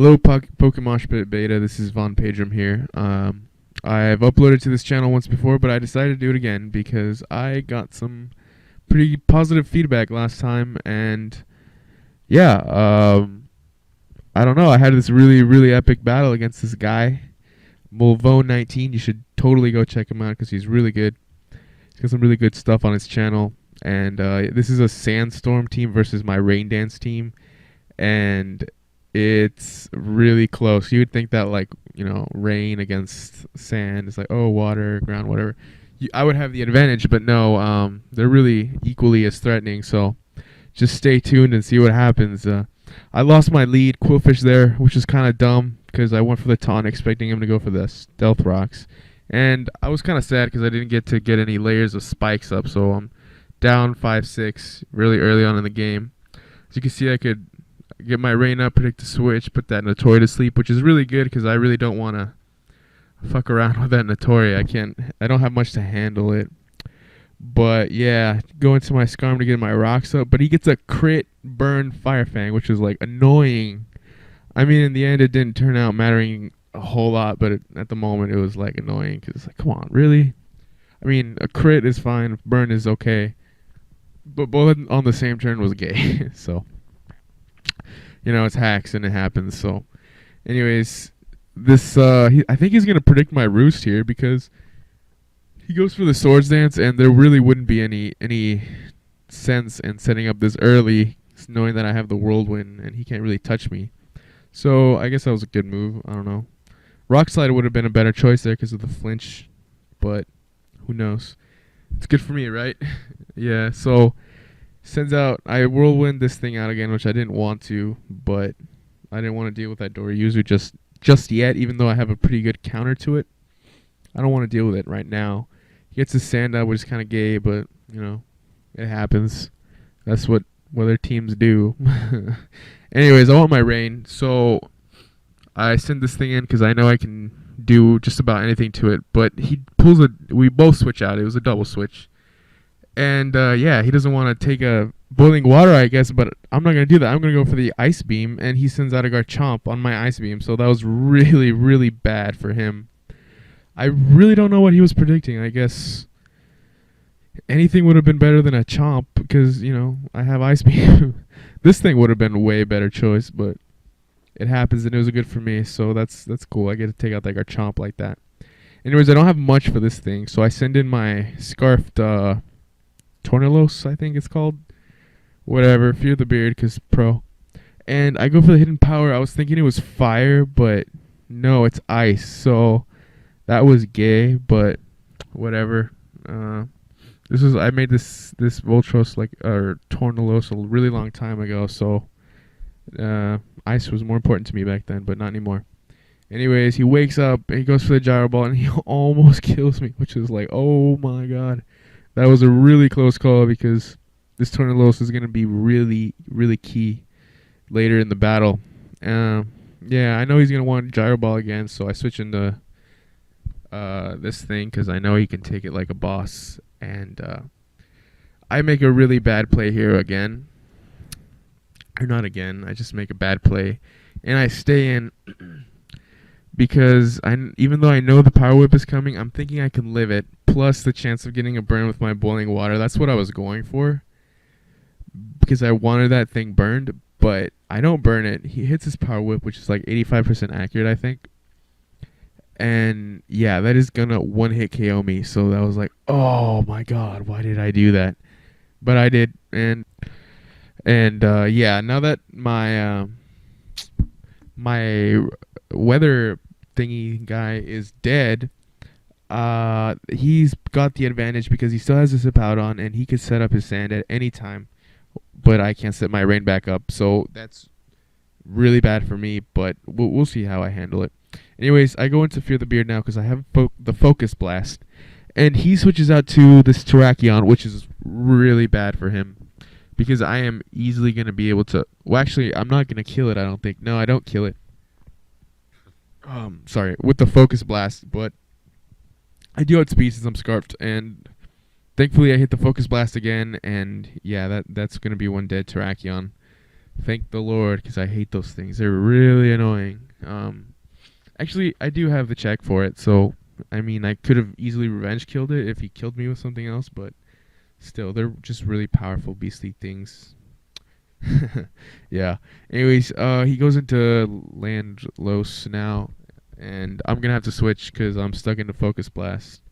Hello, PokeMoshPitbeta. This is Vanpedrom here. I've uploaded to this channel once before, but I decided to do it again because I got some pretty positive feedback last time, and yeah, I don't know. I had this really epic battle against this guy, Mulvone19. You should totally go check him out because he's really good. He's got some really good stuff on his channel, and this is a Sandstorm team versus my Rain Dance team, and it's really close. You would think that, like, rain against sand is like, oh, water, ground, whatever. I would have the advantage, but no, they're really equally as threatening. So just stay tuned and see what happens. I lost my lead, Quillfish, there, which is kind of dumb because I went for the taunt expecting him to go for the stealth rocks. And I was kind of sad because I didn't get to get any layers of spikes up. So I'm down 5-6 really early on in the game. As you can see, I could get my rain up, predict the switch, put that Notori to sleep, which is really good because I really don't want to fuck around with that Notori. I don't have much to handle it. But yeah, go into my Skarm to get my rocks up, but he gets a crit burn Fire Fang, which is like annoying. I mean, in the end, it didn't turn out mattering a whole lot, but at the moment, it was like annoying because it's like, come on, really? I mean, a crit is fine, burn is okay, but both on the same turn was gay. So it's hacks and it happens. So anyways, this I think he's gonna predict my roost here because he goes for the Swords Dance, and there really wouldn't be any sense in setting up this early, knowing that I have the Whirlwind and he can't really touch me. So I guess that was a good move. I don't know. Rock Slide would have been a better choice there because of the flinch, but who knows? It's good for me, right? Yeah. So sends out, I Whirlwind this thing out again, which I didn't want to, but I didn't want to deal with that Dory user just yet, even though I have a pretty good counter to it. I don't want to deal with it right now. He gets his sand out, which is kind of gay, but, it happens. That's what other teams do. Anyways, I want my rain, so I send this thing in because I know I can do just about anything to it, but he pulls we both switch out. It was a double switch. And yeah, he doesn't want to take a boiling water, I guess, but I'm not going to do that. I'm going to go for the Ice Beam, and he sends out a Garchomp on my Ice Beam, so that was really bad for him. I really don't know what he was predicting. I guess anything would have been better than a Chomp because, I have Ice Beam. This thing would have been a way better choice, but it happens, and it was good for me, so that's cool. I get to take out that Garchomp like that. Anyways, I don't have much for this thing, so I send in my Scarfed Tornalos, I think it's called. Whatever, Fear the Beard, because pro. And I go for the Hidden Power. I was thinking it was fire, but no, it's ice. So that was gay, but whatever. I made this Voltros or Tornalos a really long time ago, so ice was more important to me back then, but not anymore. Anyways, he wakes up, and he goes for the Gyro Ball, and he almost kills me, which is like, oh my god. That was a really close call because this Tornalos is going to be really key later in the battle. Yeah, I know he's going to want Gyro Ball again, so I switch into this thing because I know he can take it like a boss. And I make a really bad play here again. Or not again, I just make a bad play. And I stay in because even though I know the Power Whip is coming, I'm thinking I can live it, plus the chance of getting a burn with my Boiling Water. That's what I was going for because I wanted that thing burned, but I don't burn it. He hits his Power Whip, which is like 85% accurate, I think. And yeah, that is going to one-hit KO me, so that was like, oh my god, why did I do that? But I did, and yeah, now that my my weather thingy guy is dead, he's got the advantage because he still has his Hippowdon and he could set up his sand at any time, but I can't set my rain back up, so that's really bad for me, but we'll see how I handle it. Anyways, I go into Fear the Beard now because I have the Focus Blast, and he switches out to this Terrakion, which is really bad for him because I am easily going to be able to, well, actually, I'm not going to kill it, I don't think. No, I don't kill it. Sorry, with the Focus Blast, but I do outspeed since I'm Scarfed, and thankfully I hit the Focus Blast again, and yeah, that's going to be one dead Terrakion. Thank the Lord, because I hate those things. They're really annoying. Actually, I do have the check for it, so I mean, I could have easily revenge killed it if he killed me with something else, but still, they're just really powerful, beastly things. Yeah. Anyways, he goes into land Los now, and I'm gonna have to switch because I'm stuck in the Focus Blast.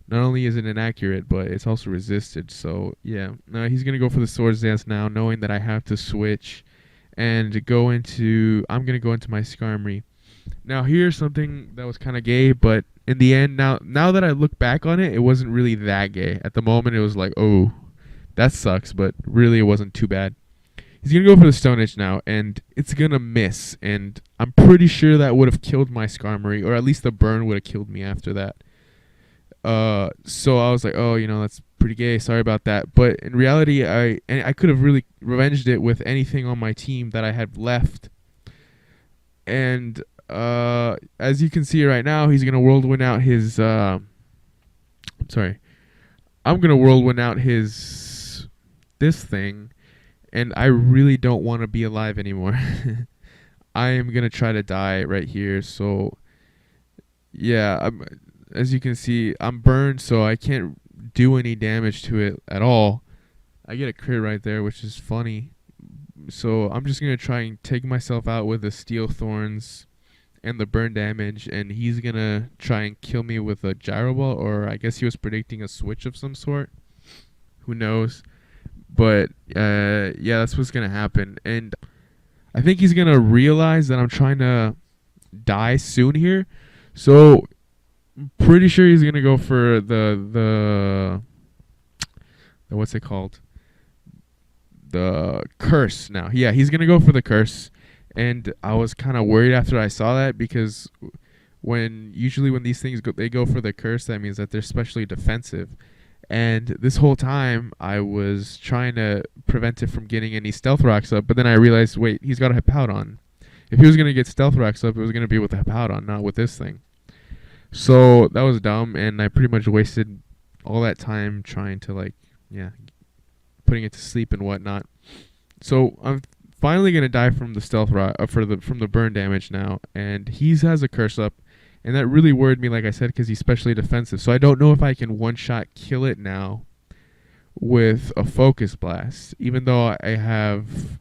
Not only is it inaccurate, but it's also resisted. So yeah, he's gonna go for the Swords Dance now, knowing that I have to switch and go into. I'm gonna go into my Skarmory. Now here's something that was kind of gay, but in the end, now that I look back on it, it wasn't really that gay. At the moment, it was like, oh, that sucks, but really, it wasn't too bad. He's going to go for the Stone Edge now, and it's going to miss. And I'm pretty sure that would have killed my Skarmory, or at least the burn would have killed me after that. So I was like, oh, that's pretty gay. Sorry about that. But in reality, I could have really revenged it with anything on my team that I had left. And as you can see right now, he's going to Whirlwind out his... I'm going to Whirlwind out his... this thing. And I really don't want to be alive anymore. I am going to try to die right here. So, yeah, as you can see, I'm burned, so I can't do any damage to it at all. I get a crit right there, which is funny. So I'm just going to try and take myself out with the Steel Thorns and the burn damage. And he's going to try and kill me with a Gyro Ball. Or I guess he was predicting a switch of some sort. Who knows? But, yeah, that's what's going to happen. And I think he's going to realize that I'm trying to die soon here. So, I'm pretty sure he's going to go for the what's it called? The Curse now. Yeah, he's going to go for the Curse. And I was kind of worried after I saw that because usually when these things they go for the Curse, that means that they're specially defensive. And this whole time, I was trying to prevent it from getting any Stealth Rocks up, but then I realized, wait, he's got a Hippowdon. If he was going to get Stealth Rocks up, it was going to be with the Hippowdon, not with this thing. So that was dumb, and I pretty much wasted all that time trying to, putting it to sleep and whatnot. So I'm finally going to die from the Stealth Rock, from the burn damage now, and he has a Curse up. And that really worried me, like I said, because he's specially defensive. So I don't know if I can one-shot kill it now with a Focus Blast. Even though I have,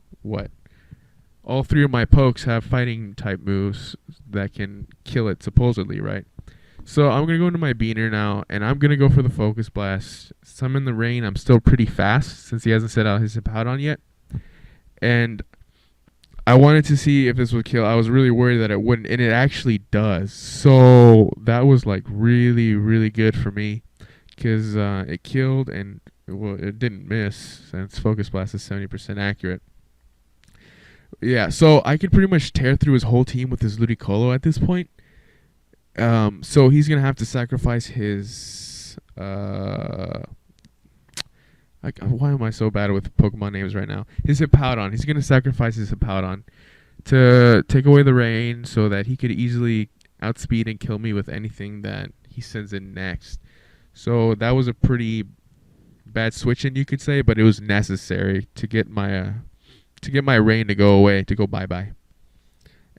all three of my pokes have fighting-type moves that can kill it, supposedly, right? So I'm going to go into my Beaner now, and I'm going to go for the Focus Blast. Since I'm in the rain, I'm still pretty fast, since he hasn't set out his Hippowdon yet. And I wanted to see if this would kill. I was really worried that it wouldn't, and it actually does. So that was really, really good for me because it killed and it didn't miss since Focus Blast is 70% accurate. Yeah, so I could pretty much tear through his whole team with his Ludicolo at this point. So he's going to have to sacrifice his... why am I so bad with Pokemon names right now? His Hippowdon. He's going to sacrifice his Hippowdon to take away the rain so that he could easily outspeed and kill me with anything that he sends in next. So that was a pretty bad switch in, you could say, but it was necessary to get my rain to go away, to go bye-bye.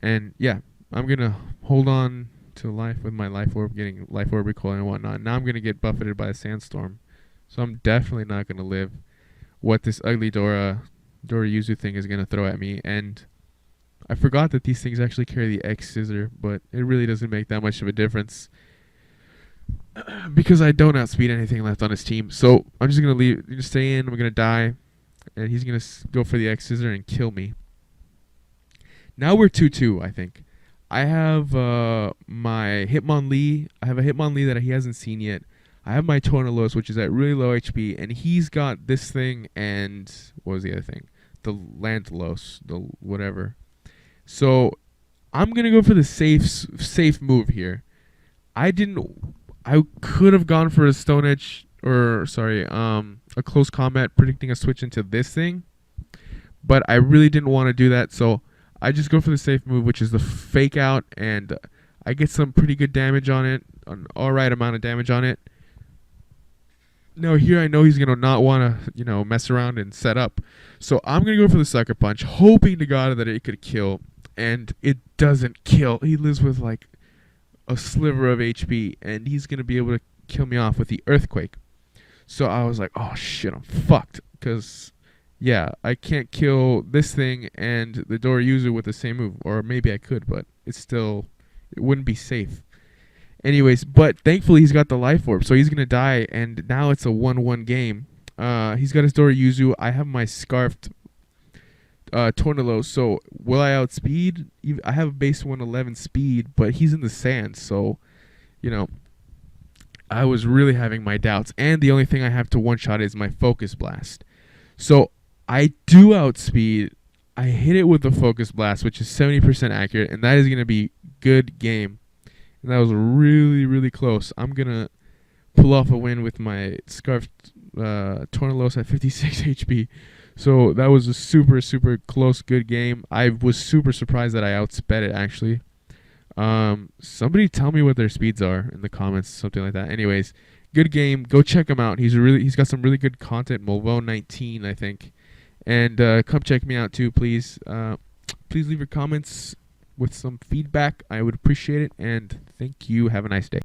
And yeah, I'm going to hold on to life with my Life Orb, getting Life Orb recoil and whatnot. Now I'm going to get buffeted by a Sandstorm. So I'm definitely not going to live what this ugly Doriyuzu thing is going to throw at me. And I forgot that these things actually carry the X Scissor, but it really doesn't make that much of a difference because I don't outspeed anything left on his team. So I'm just going to stay in. I'm going to die, and he's going to go for the X Scissor and kill me. Now we're 2-2, I think. I have my Hitmonlee. I have a Hitmonlee that he hasn't seen yet. I have my Tornalos, which is at really low HP, and he's got this thing and what was the other thing? The Lantalos, the whatever. So I'm gonna go for the safe move here. I could have gone for a Stone Edge a close combat predicting a switch into this thing, but I really didn't want to do that. So I just go for the safe move, which is the Fake Out, and I get some pretty good damage on it, an alright amount of damage on it. No, here I know he's gonna not want to, mess around and set up. So I'm gonna go for the sucker punch, hoping to God that it could kill, and it doesn't kill. He lives with like a sliver of HP, and he's gonna be able to kill me off with the earthquake. So I was like, oh shit, I'm fucked, because yeah, I can't kill this thing and the Doryuzu with the same move, or maybe I could, but it wouldn't be safe. Anyways, but thankfully he's got the life orb, so he's gonna die, and now it's a 1-1 game. He's got his Doryuzu. I have my scarfed Tornillo, so will I outspeed? I have a base 111 speed, but he's in the sand, so I was really having my doubts. And the only thing I have to one-shot is my Focus Blast. So I do outspeed. I hit it with the Focus Blast, which is 70% accurate, and that is gonna be good game. And that was really, really close. I'm going to pull off a win with my Scarfed Tornillos at 56 HP. So that was a super, super close, good game. I was super surprised that I outsped it, actually. Somebody tell me what their speeds are in the comments, something like that. Anyways, good game. Go check him out. He's got some really good content. Mulvone19, I think. And come check me out, too, please. Please leave your comments with some feedback. I would appreciate it, and thank you. Have a nice day.